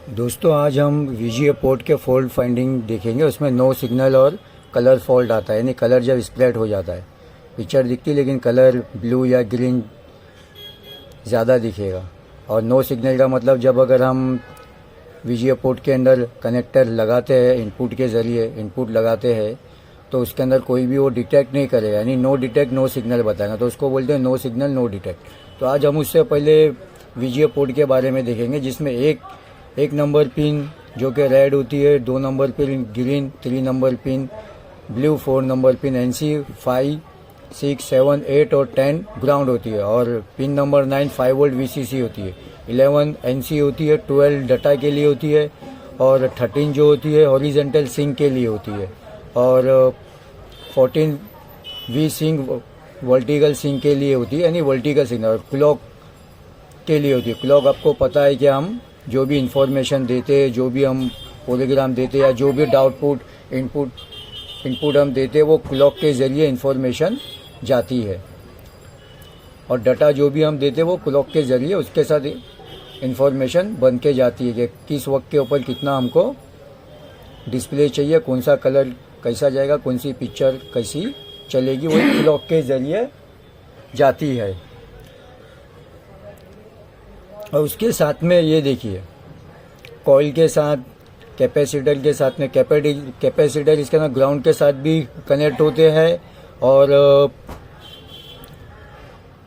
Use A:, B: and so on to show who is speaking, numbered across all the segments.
A: दोस्तों आज हम VGA पोर्ट के फॉल्ट फाइंडिंग देखेंगे। उसमें नो सिग्नल और कलर फॉल्ट आता है, यानी कलर जब स्प्लिट हो जाता है, पिक्चर दिखती है लेकिन कलर ब्लू या ग्रीन ज़्यादा दिखेगा। और नो सिग्नल का मतलब जब अगर हम VGA पोर्ट के अंदर कनेक्टर लगाते हैं, इनपुट के ज़रिए इनपुट लगाते हैं, तो उसके अंदर कोई भी वो डिटेक्ट नहीं करेगा, यानी नो डिटेक्ट नो सिग्नल बताएगा, तो उसको बोलते हैं नो सिग्नल नो डिटेक्ट। तो आज हम उससे पहले VGA पोर्ट के बारे में देखेंगे, जिसमें एक नंबर पिन जो कि रेड होती है, 2 number pin green, 3 number pin blue, 4 number pin NC, 5, 6, 7, 8 और 10 ग्राउंड होती है, और पिन नंबर 9 5 वोल्ट VCC होती है, 11 NC होती है, 12 डाटा के लिए होती है, और 13 जो होती है हॉरिजेंटल सिंक के लिए होती है, और 14 V सिंक वर्टिकल सिंक के लिए होती है, यानी वर्टिकल सिंक, और क्लॉक के लिए होती है। क्लॉक आपको पता है कि हम जो भी इंफॉर्मेशन देते हैं, जो भी हम प्रोग्राम देते हैं, या जो भी आउटपुट इनपुट हम देते हैं, वो क्लॉक के ज़रिए इंफॉर्मेशन जाती है, और डाटा जो भी हम देते हैं वो क्लॉक के ज़रिए उसके साथ इंफॉर्मेशन बन के जाती है कि किस वक्त के ऊपर कितना हमको डिस्प्ले चाहिए, कौन सा कलर कैसा जाएगा, कौन सी पिक्चर कैसी चलेगी, वो क्लॉक के ज़रिए जाती है। और उसके साथ में ये देखिए, कॉइल के साथ, कैपेसिटर के साथ में, कैपेसिटर इसके अंदर ग्राउंड के साथ भी कनेक्ट होते हैं,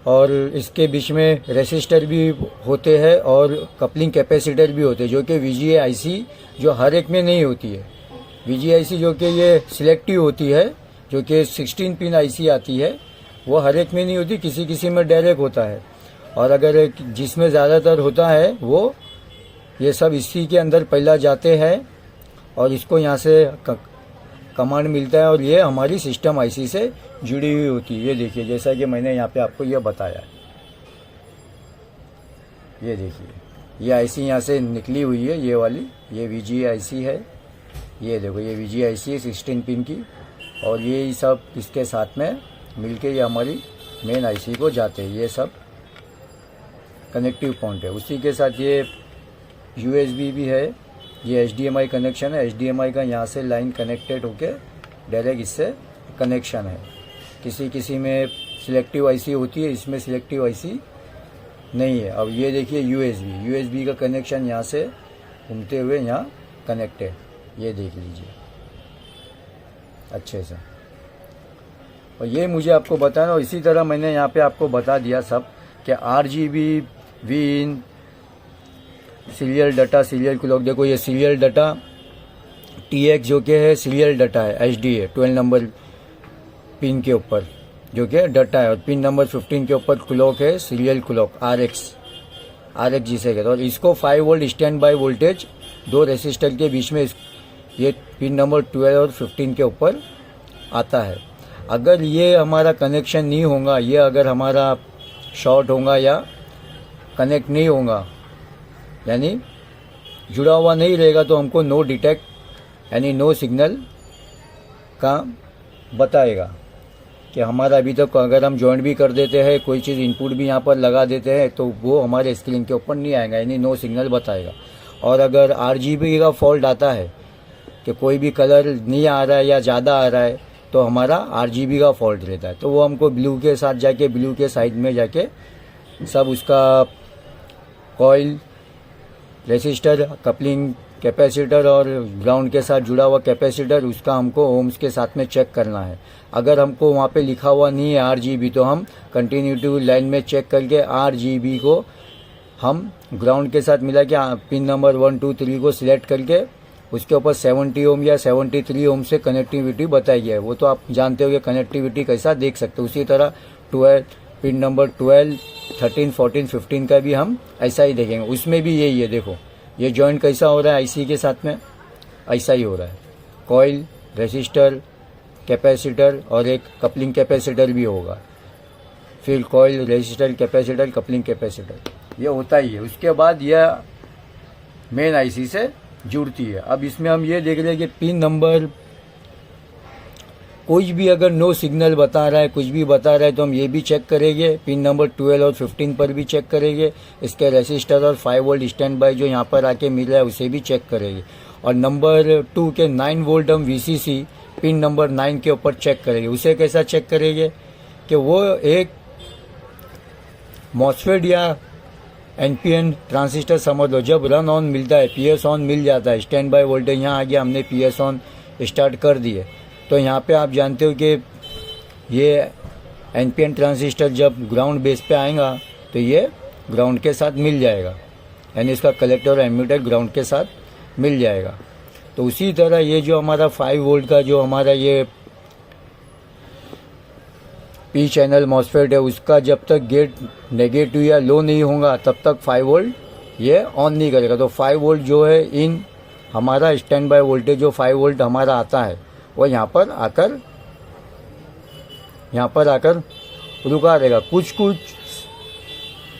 A: और इसके बीच में रेसिस्टर भी होते हैं, और कपलिंग कैपेसिटर भी होते हैं, जो कि VGA IC जो हर एक में नहीं होती है। VGA IC जो कि ये सिलेक्टिव होती है, जो कि 16 पिन IC आती है, वो हर एक में नहीं होती, किसी किसी में डायरेक्ट होता है, और अगर जिसमें ज़्यादातर होता है वो ये सब इसी के अंदर पहला जाते हैं, और इसको यहाँ से कमांड मिलता है, और ये हमारी सिस्टम IC से जुड़ी हुई होती है। ये देखिए, जैसा कि मैंने यहाँ पे आपको ये बताया है, ये देखिए ये IC यहाँ से निकली हुई है, ये वाली, ये VGA IC है, ये देखो ये VGA IC है 16 पिन की, और ये सब इसके साथ में मिलके ये हमारी मेन IC को जाते हैं। ये सब कनेक्टिव पॉइंट है। उसी के साथ ये USB भी है, ये HDMI कनेक्शन है, HDMI का यहाँ से लाइन कनेक्टेड होके डायरेक्ट इससे कनेक्शन है। किसी में सिलेक्टिव IC होती है, इसमें सिलेक्टिव IC नहीं है। अब ये देखिए USB का कनेक्शन यहाँ से घूमते हुए यहाँ कनेक्टेड, ये देख लीजिए अच्छे से। और ये मुझे आपको बताना, और इसी तरह मैंने यहाँ पे आपको बता दिया सब कि RGB Vin serial data, serial clock, देखो ये सीरियल डाटा TX जो कि है सीरियल डाटा है, HD है 12 नंबर पिन के ऊपर जो कि डाटा है, और पिन नंबर 15 के ऊपर क्लॉक है, सीरियल क्लॉक RX जिसे कहते हैं। और इसको 5 volt stand by voltage 2 resistor के बीच में ये पिन नंबर 12 और 15 के ऊपर आता है। अगर ये हमारा कनेक्शन नहीं होगा, ये अगर हमारा शॉर्ट होगा या कनेक्ट नहीं होगा, यानी जुड़ा हुआ नहीं रहेगा, तो हमको नो डिटेक्ट यानी नो सिग्नल का बताएगा कि हमारा अभी तक अगर हम जॉइंट भी कर देते हैं, कोई चीज़ इनपुट भी यहाँ पर लगा देते हैं, तो वो हमारे स्क्रीन के ऊपर नहीं आएगा, यानी नो सिग्नल बताएगा। और अगर RGB का फॉल्ट आता है कि कोई भी कलर नहीं आ रहा है या ज़्यादा आ रहा है, तो हमारा RGB का फॉल्ट रहता है, तो वो हमको ब्लू के साथ जाके, ब्लू के साइड में जाके सब उसका कॉइल, रेसिस्टर, कपलिंग कैपेसिटर और ग्राउंड के साथ जुड़ा हुआ कैपेसिटर, उसका हमको ओम्स के साथ में चेक करना है। अगर हमको वहाँ पे लिखा हुआ नहीं है RGB, तो हम कंटिन्यूटी लाइन में चेक करके RGB को हम ग्राउंड के साथ मिला के पिन नंबर 1, 2, 3 को सिलेक्ट करके उसके ऊपर 70 ओम या 73 ओम से कनेक्टिविटी बताई गई है। वो तो आप जानते हो कि कनेक्टिविटी कैसा देख सकते हो। उसी तरह 12 पिन नंबर 12, 13, 14, 15 का भी हम ऐसा ही देखेंगे। उसमें भी यही है, देखो ये जॉइंट कैसा हो रहा है IC के साथ में, ऐसा ही हो रहा है। कॉइल, रेसिस्टर, कैपेसिटर और एक कपलिंग कैपेसिटर भी होगा, फिर coil, resistor, capacitor, coupling capacitor, ये होता ही है। उसके बाद यह मेन IC से जुड़ती है। अब इसमें हम ये देख रहे हैं कि पिन नंबर कुछ भी अगर नो सिग्नल बता रहा है, कुछ भी बता रहा है, तो हम ये भी चेक करेंगे। पिन नंबर 12 और 15 पर भी चेक करेंगे। इसके रेसिस्टर और 5 वोल्ट स्टैंड बाय जो यहाँ पर आके मिल रहा है उसे भी चेक करेंगे। और नंबर 2 के 9 वोल्ट हम VCC पिन नंबर 9 के ऊपर चेक करेंगे। उसे कैसा चेक करेंगे कि वो एक मॉसफेट या NPN ट्रांजिस्टर समझ लो, जब रन ऑन मिलता है, PS ऑन मिल जाता है, स्टैंड बाय वोल्टेज यहाँ आ गया, हमने PS ऑन स्टार्ट कर दिए, तो यहाँ पे आप जानते हो कि ये NPN ट्रांजिस्टर जब ग्राउंड बेस पे आएगा तो ये ग्राउंड के साथ मिल जाएगा, यानी इसका कलेक्टर और एमीटर ग्राउंड के साथ मिल जाएगा। तो उसी तरह ये जो हमारा 5 वोल्ट का जो हमारा ये P चैनल मॉसफेट है, उसका जब तक गेट नेगेटिव या लो नहीं होगा तब तक 5 वोल्ट ये ऑन नहीं करेगा। तो 5 वोल्ट जो है इन हमारा स्टैंड बाय वोल्टेज जो 5 वोल्ट हमारा आता है वो यहाँ पर आकर रुका रहेगा। कुछ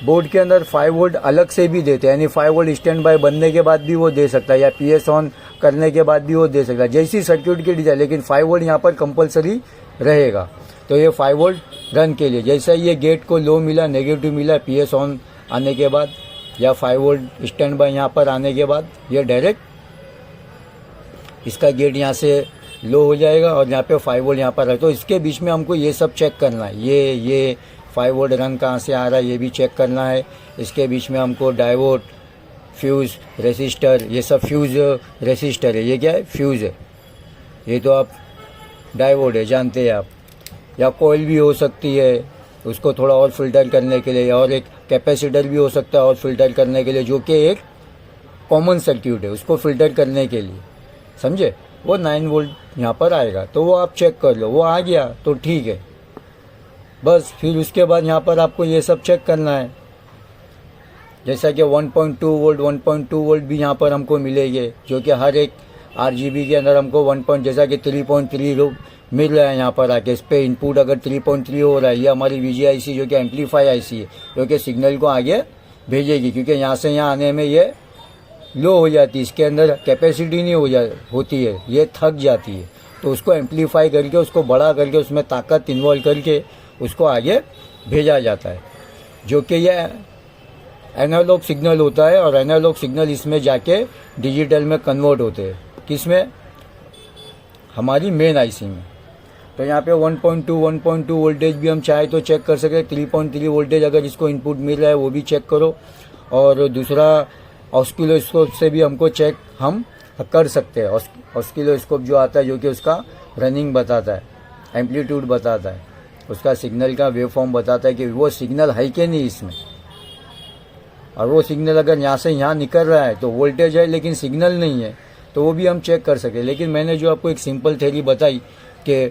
A: बोर्ड के अंदर 5 वोल्ट अलग से भी देते हैं, यानी 5 वोल्ट स्टैंड बाय बनने के बाद भी वो दे सकता है या PS ऑन करने के बाद भी वो दे सकता है, जैसी सर्किट की डिजाइन, लेकिन 5 वोल्ट यहाँ पर कंपलसरी रहेगा। तो ये 5 वोल्ट रन के लिए, जैसा ये गेट को लो मिला, नेगेटिव मिला PS ऑन आने के बाद या 5 वोल्ट स्टैंड बाय यहाँ पर आने के बाद, ये डायरेक्ट इसका गेट यहाँ से लो हो जाएगा और यहाँ पे 5 वोल्ट यहाँ पर है। तो इसके बीच में हमको ये सब चेक करना है, ये 5 वोल्ट रन कहाँ से आ रहा है ये भी चेक करना है। इसके बीच में हमको डायोड, फ्यूज़, रेसिस्टर, ये सब फ्यूज़ रेसिस्टर है, ये क्या है, फ्यूज़ है। ये तो आप डायोड है जानते हैं आप, या कोयल भी हो सकती है उसको थोड़ा और फिल्टर करने के लिए, और एक कैपेसिटर भी हो सकता है और फिल्टर करने के लिए, जो कि एक कॉमन सर्किट है उसको फिल्टर करने के लिए, समझे। वो 9 वोल्ट यहाँ पर आएगा, तो वो आप चेक कर लो, वो आ गया तो ठीक है बस। फिर उसके बाद यहाँ पर आपको ये सब चेक करना है, जैसा कि 1.2 वोल्ट 1.2 वोल्ट भी यहाँ पर हमको मिलेंगे, जो कि हर एक RGB के अंदर हमको 1. जैसा कि 3.3 मिल रहा है यहाँ पर आके। इस पर इनपुट अगर 3.3 हो रहा है, ये हमारी VGIC जो कि एम्पलीफाई IC है, जो कि सिग्नल को आगे भेजेगी, क्योंकि यहाँ से यहाँ आने में ये लो हो जाती है, इसके अंदर कैपेसिटी नहीं होती है, ये थक जाती है। तो उसको एम्पलीफाई करके, उसको बड़ा करके, उसमें ताकत इन्वॉल्व करके उसको आगे भेजा जाता है, जो कि यह एनालॉग सिग्नल होता है। और एनालॉग सिग्नल इसमें जाके डिजिटल में कन्वर्ट होते हैं, किसमें, हमारी मेन IC में। तो यहाँ पे 1.2 वोल्टेज भी हम चाहे तो चेक कर सकते हैं। 3.3 वोल्टेज अगर इसको इनपुट मिल रहा है वो भी चेक करो। और दूसरा ऑस्किलोस्कोप से भी हमको चेक हम कर सकते हैं। ऑस्किलोस्कोप जो आता है, जो कि उसका रनिंग बताता है, एम्पलीट्यूड बताता है, उसका सिग्नल का वेव फॉर्म बताता है कि वो सिग्नल है कि नहीं इसमें। और वो सिग्नल अगर यहाँ से यहाँ निकल रहा है तो वोल्टेज है लेकिन सिग्नल नहीं है, तो वो भी हम चेक कर सके। लेकिन मैंने जो आपको एक सिंपल थ्योरी बताई कि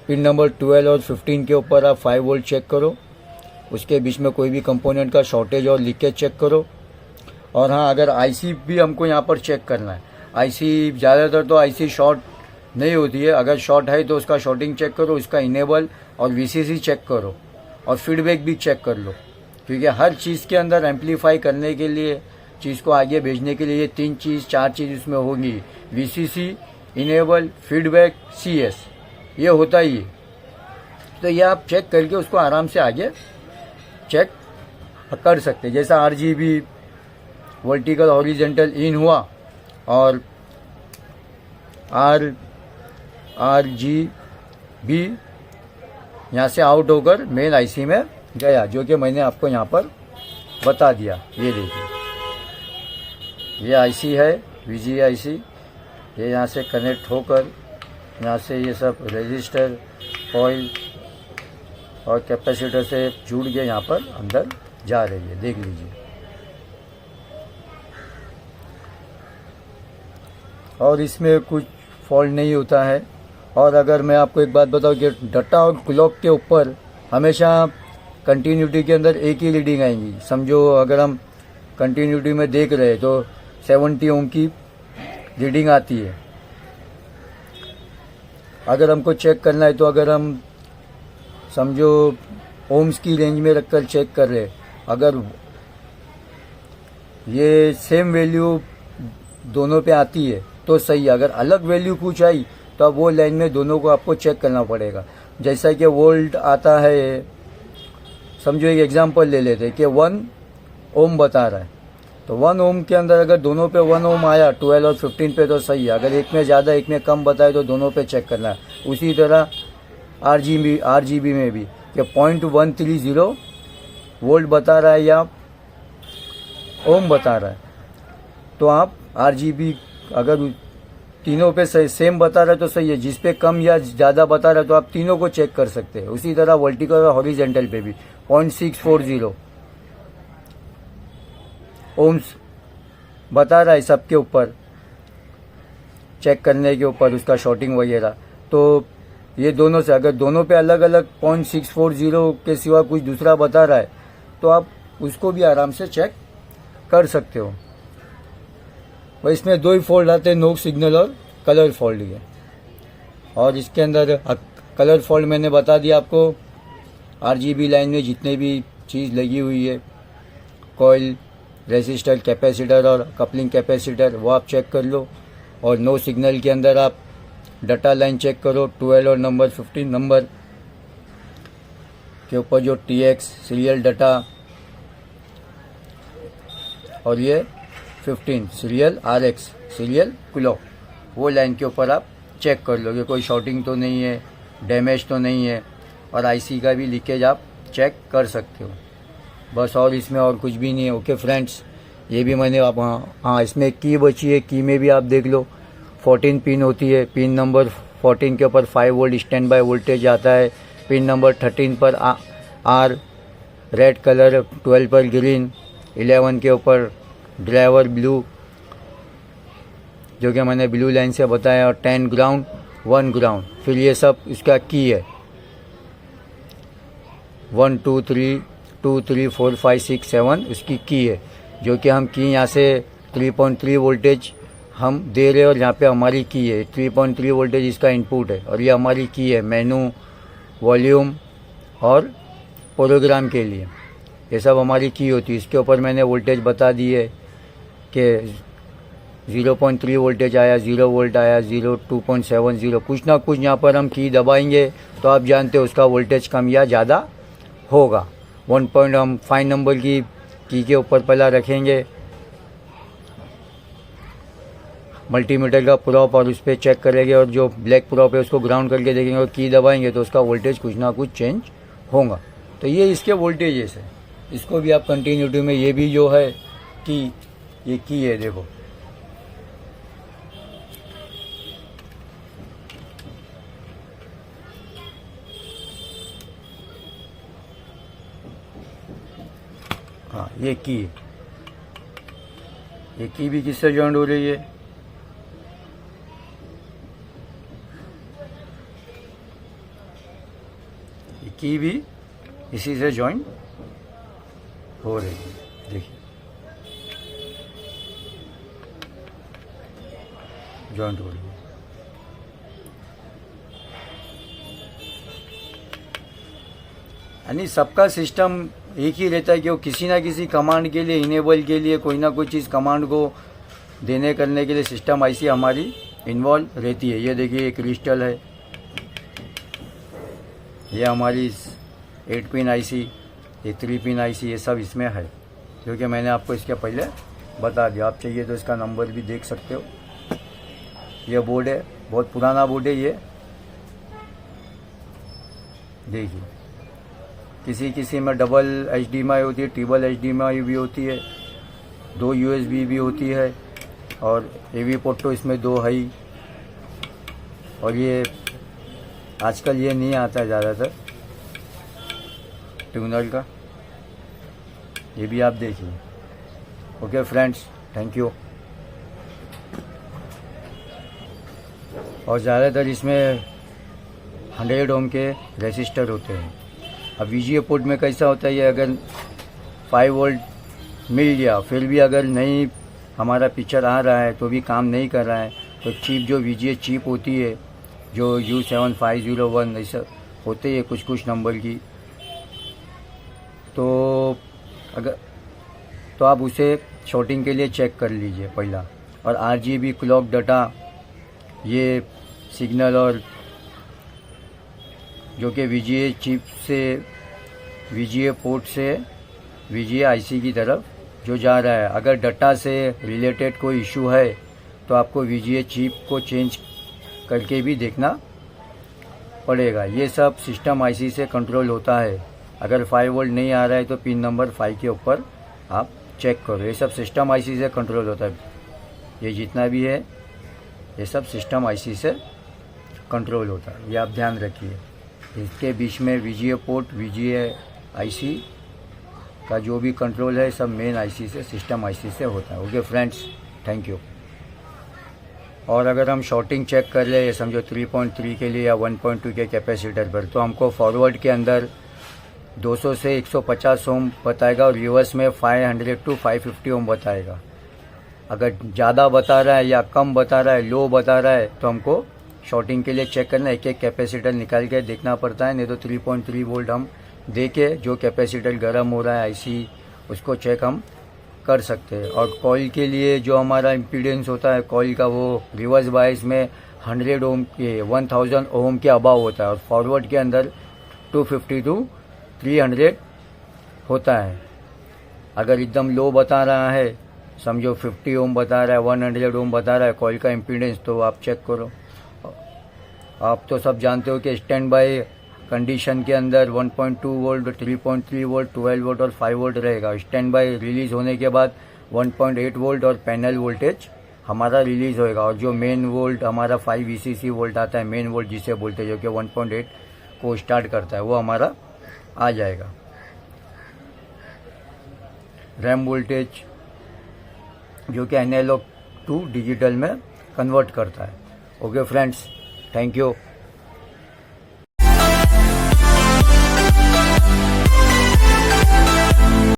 A: पिन नंबर 12 और 15 के ऊपर आप 5 वोल्ट चेक करो, उसके बीच में कोई भी कंपोनेंट का शॉर्टेज और लीकेज चेक करो। और हाँ, अगर IC भी हमको यहाँ पर चेक करना है, IC ज़्यादातर तो IC शॉर्ट नहीं होती है, अगर शॉर्ट है तो उसका शॉर्टिंग चेक करो, उसका इनेबल और VCC चेक करो और फीडबैक भी चेक कर लो, क्योंकि हर चीज़ के अंदर एम्पलीफाई करने के लिए, चीज़ को आगे भेजने के लिए ये 4 चीज़ उसमें होगी, VCC, इनेबल, फीडबैक, CS, ये होता ही है। तो ये आप चेक करके उसको आराम से आगे चेक कर सकते हैं। जैसा RGB वर्टिकल हॉरिजेंटल इन हुआ और RGB यहाँ से आउट होकर मेन IC में गया, जो कि मैंने आपको यहाँ पर बता दिया। ये देखिए, ये IC है VGIC, ये यहाँ से कनेक्ट होकर यहाँ से ये सब रेजिस्टर, कॉइल और कैपेसिटर से जुड़ के यहाँ पर अंदर जा रही है, देख लीजिए। और इसमें कुछ फॉल्ट नहीं होता है। और अगर मैं आपको एक बात बताऊं कि डाटा और क्लॉक के ऊपर हमेशा कंटिन्यूटी के अंदर एक ही रीडिंग आएंगी। समझो अगर हम कंटिन्यूटी में देख रहे हैं तो 70 ओम की रीडिंग आती है। अगर हमको चेक करना है तो अगर हम समझो ओम्स की रेंज में रखकर चेक कर रहे, अगर ये सेम वैल्यू दोनों पे आती है तो सही है। अगर अलग वैल्यू कुछ आई तो अब वो लाइन में दोनों को आपको चेक करना पड़ेगा। जैसा कि वोल्ट आता है, समझो एक एग्जांपल ले लेते हैं कि 1 ओम बता रहा है, तो 1 ओम के अंदर अगर दोनों पे 1 ओम आया 12 और 15 पे तो सही है, अगर एक में ज़्यादा एक में कम बताए तो दोनों पे चेक करना है। उसी तरह आरजीबी में भी कि 0.130 वोल्ट बता रहा है या ओम बता रहा है, तो आप आरजीबी अगर तीनों पे सेम बता रहा है तो सही है, जिस पे कम या ज़्यादा बता रहा है तो आप तीनों को चेक कर सकते हैं। उसी तरह वर्टिकल और हॉरिजेंटल पे भी 0.640 ओम्स बता रहा है सबके ऊपर, चेक करने के ऊपर उसका शॉर्टिंग वगैरह। तो ये दोनों से अगर दोनों पे अलग अलग 0.640 के सिवा कुछ दूसरा बता रहा है तो आप उसको भी आराम से चेक कर सकते हो। और इसमें 2 ही फॉल्ट आते हैं, नो सिग्नल और कलर फॉल्ट है। और इसके अंदर कलर फॉल्ट मैंने बता दिया आपको, आरजीबी लाइन में जितने भी चीज़ लगी हुई है, कॉइल, रेसिस्टर, कैपेसिटर और कपलिंग कैपेसिटर, वो आप चेक कर लो। और नो सिग्नल के अंदर आप डाटा लाइन चेक करो, 12 और नंबर 15 नंबर के ऊपर जो TX सीरियल डाटा और ये 15 सीरियल RX सीरियल क्लॉक, वो लाइन के ऊपर आप चेक कर लो कि कोई शॉर्टिंग तो नहीं है, डैमेज तो नहीं है, और IC का भी लीकेज आप चेक कर सकते हो बस। और इसमें और कुछ भी नहीं है। ओके फ्रेंड्स, ये भी मैंने आप हाँ इसमें की बची है, की में भी आप देख लो 14 पिन होती है। पिन नंबर 14 के ऊपर 5 वोल्ट स्टैंड बाय वोल्टेज आता है। पिन नंबर 13 पर R रेड कलर, 12 पर ग्रीन, 11 के ऊपर ड्राइवर ब्लू जो कि मैंने ब्लू लाइन से बताया, और 10 ग्राउंड, 1 ग्राउंड। फिर ये सब इसका की है 1 2 3 2 3 4 5 6 7 उसकी की है, जो कि हम की यहाँ से 3.3 वोल्टेज हम दे रहे हैं और यहाँ पे हमारी की है 3.3 वोल्टेज इसका इनपुट है, और ये हमारी की है मेनू, वॉल्यूम और प्रोग्राम के लिए। ये सब हमारी की होती है। इसके ऊपर मैंने वोल्टेज बता दी है कि 0.3 वोल्टेज आया, 0 वोल्ट आया, 2.70, कुछ ना कुछ यहाँ पर हम की दबाएंगे तो आप जानते हो उसका वोल्टेज कम या ज़्यादा होगा। 1 पॉइंट हम 5 नंबर की के ऊपर पहला रखेंगे मल्टीमीटर का प्रॉप, और उस पर चेक करेंगे, और जो ब्लैक प्रॉप है उसको ग्राउंड करके देखेंगे और की दबाएंगे तो उसका वोल्टेज कुछ ना कुछ चेंज होगा। तो ये इसके वोल्टेजेस है। इसको भी आप कंटिन्यूटी में, ये भी जो है कि ये की है, देखो हाँ ये की भी किससे जॉइंट हो रही है, ये की भी इसी से जॉइंट हो रही है। देखिए जॉइंट हो रही है। यानी सबका सिस्टम एक ही रहता है कि वो किसी ना किसी कमांड के लिए, इनेबल के लिए, कोई ना कोई चीज़ कमांड को देने करने के लिए सिस्टम IC हमारी इन्वॉल्व रहती है। ये देखिए एक क्रिस्टल है, ये हमारी 8 पिन IC, ये 3 पिन IC, ये सब इसमें है, जो कि मैंने आपको इसके पहले बता दिया। आप चाहिए तो इसका नंबर भी देख सकते हो। ये बोर्ड है, बहुत पुराना बोर्ड है ये, देखिए किसी किसी में डबल HDMI होती है, ट्रिपल HDMI भी होती है, 2 USB भी होती है, और AV पोर्ट तो इसमें 2 है ही। और ये आजकल ये नहीं आता है ज़्यादातर ट्यूनर का, ये भी आप देखिए। Okay friends, thank you. और ज़्यादातर इसमें 100 ओम के रेसिस्टर होते हैं। अब VGA पोर्ट में कैसा होता है, ये अगर 5 वोल्ट मिल गया फिर भी अगर नहीं हमारा पिक्चर आ रहा है तो भी काम नहीं कर रहा है, तो चिप जो VGA चिप होती है जो U7501 ऐसा होते हैं कुछ नंबर की, तो अगर तो आप उसे शॉर्टिंग के लिए चेक कर लीजिए पहला। और RGB क्लॉक डाटा, ये सिग्नल और जो कि VGA चिप से VGA पोर्ट से VGA IC की तरफ जो जा रहा है। अगर डाटा से रिलेटेड कोई इशू है तो आपको VGA चिप को चेंज करके भी देखना पड़ेगा। ये सब सिस्टम IC से कंट्रोल होता है। अगर 5 वोल्ट नहीं आ रहा है तो पिन नंबर 5 के ऊपर आप चेक करो। ये सब सिस्टम IC से कंट्रोल होता है। ये जितना भी है ये सब सिस्टम IC से कंट्रोल होता है, ये आप ध्यान रखिए। इसके बीच में VGA पोर्ट VGA IC का जो भी कंट्रोल है सब मेन IC से सिस्टम IC से होता है। Okay friends, thank you. और अगर हम शॉर्टिंग चेक कर ले समझो 3.3 के लिए या 1.2 के कैपेसिटर पर, तो हमको फॉरवर्ड के अंदर 200 से 150 ओम बताएगा और रिवर्स में 500 टू 550 ओम बताएगा। अगर ज़्यादा बता रहा है या कम बता रहा है, लो बता रहा है, तो हमको शॉर्टिंग के लिए चेक करना, एक एक कैपेसिटर निकाल के देखना पड़ता है। नहीं तो 3.3 वोल्ट हम दे के जो कैपेसिटर गर्म हो रहा है IC उसको चेक हम कर सकते हैं। और कॉइल के लिए जो हमारा इम्पीडेंस होता है कॉइल का, वो रिवर्स बायस में 100 ओम के 1000 ओम के अबाव होता है और फॉरवर्ड के अंदर 250 टू 300 होता है। अगर एकदम लो बता रहा है, समझो 50 ओम बता रहा है, 100 ओम बता रहा है कॉइल का इम्पीडेंस, तो आप चेक करो। आप तो सब जानते हो कि स्टैंड बाय कंडीशन के अंदर 1.2 वोल्ट, 3.3 वोल्ट, 12 वोल्ट और 5 वोल्ट रहेगा। स्टैंड बाय रिलीज होने के बाद 1.8 वोल्ट और पैनल वोल्टेज हमारा रिलीज होएगा। और जो मेन वोल्ट हमारा 5 VCC वोल्ट आता है, मेन वोल्ट जिसे बोलते हैं, जो कि 1.8 को स्टार्ट करता है, वो हमारा आ जाएगा। रैम वोल्टेज जो कि एनालॉग टू डिजिटल में कन्वर्ट करता है। Okay friends, thank you.